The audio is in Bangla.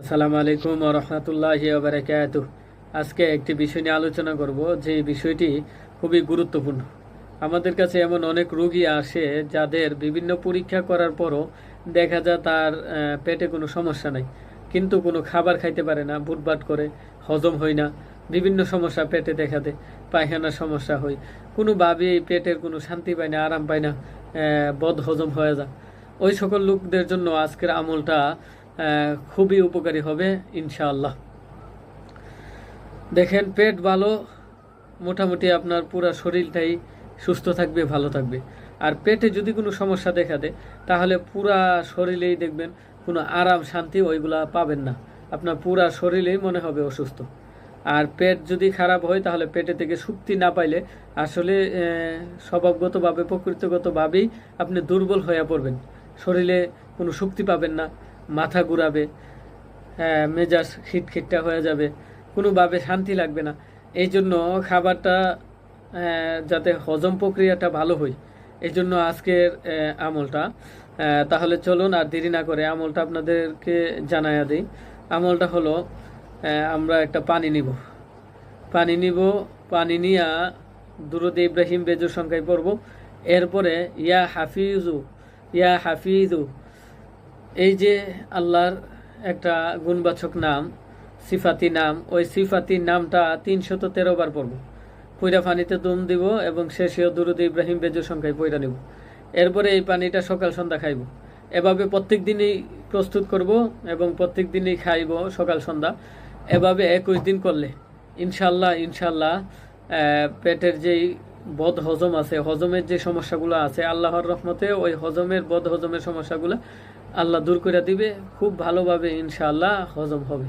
আসসালামু আলাইকুম ওয়া রাহমাতুল্লাহি ওয়া বারাকাতুহু। আজকে একটি বিষয় নিয়ে আলোচনা করব, যে বিষয়টি খুবই গুরুত্বপূর্ণ। আমাদের কাছে এমন অনেক রোগী আসে যাদের বিভিন্ন পরীক্ষা করার পরও দেখা যায় তার পেটে কোনো সমস্যা নাই, কিন্তু কোনো খাবার খাইতে পারে না, ভুটভাট করে, হজম হয় না, বিভিন্ন সমস্যা পেটে দেখা দেয়, পায়খানার সমস্যা হয়, কোনোভাবেই পেটের কোনো শান্তি পায় না, আরাম পায় না, বদ হজম হয়ে যায়। ওই সকল লোকদের জন্য আজকের আমলটা খুবই উপকারী হবে ইনশাআল্লাহ। দেখেন, পেট ভালো, মোটামুটি আপনার পুরো শরীরটাই সুস্থ থাকবে, ভালো থাকবে। আর পেটে যদি কোনো সমস্যা দেখা দেয় তাহলে পুরা শরীরেই দেখবেন কোনো আরাম শান্তি ওইগুলা পাবেন না, আপনার পুরা শরীরেই মনে হবে অসুস্থ। আর পেট যদি খারাপ হয় তাহলে পেটে থেকে শক্তি না পাইলে আসলে স্বভাবগতভাবে, প্রকৃতিগতভাবেই আপনি দুর্বল হয়ে পড়বেন, শরীরে কোনো শক্তি পাবেন না, মাথা ঘুরাবে, মেজাজ খিটখিটটা হয়ে যাবে, কোনোভাবে শান্তি লাগবে না। এই জন্য খাবারটা যাতে হজম প্রক্রিয়াটা ভালো হয়, এই জন্য আজকের আমলটা। তাহলে চলুন আর দেরি না করে আমলটা আপনাদেরকে জানাইয়া দিই। আমলটা হলো, আমরা একটা পানি নিব, পানি নিয়া দুরুদ ইব্রাহিম বেজুর সংখ্যায় পড়ব। এরপরে ইয়া হাফিজু, ইয়া হাফিজু, এই যে আল্লাহর একটা গুণবাচক নাম, সিফাতি নাম, ওই সিফাতি নামটা 313 বার পড়ব। পয়রা পানিতে দম দিব এবং শেষেও দুরুদ ইব্রাহিম বেজুর সংখ্যায় পয়রা নিব। এরপরে এই পানিটা সকাল সন্ধ্যা খাইব। এভাবে প্রত্যেক দিনই প্রস্তুত করব এবং প্রত্যেক দিনই খাইব সকাল সন্ধ্যা। এভাবে 21 দিন করলে ইনশাল্লাহ পেটের যেই বদ হজম আছে, হজমের যে সমস্যাগুলো আছে, আল্লাহর রহমতে ওই বদ হজমের সমস্যাগুলো আল্লাহ দূর করে দিবে, খুব ভালোভাবে ইনশাআল্লাহ হজম হবে।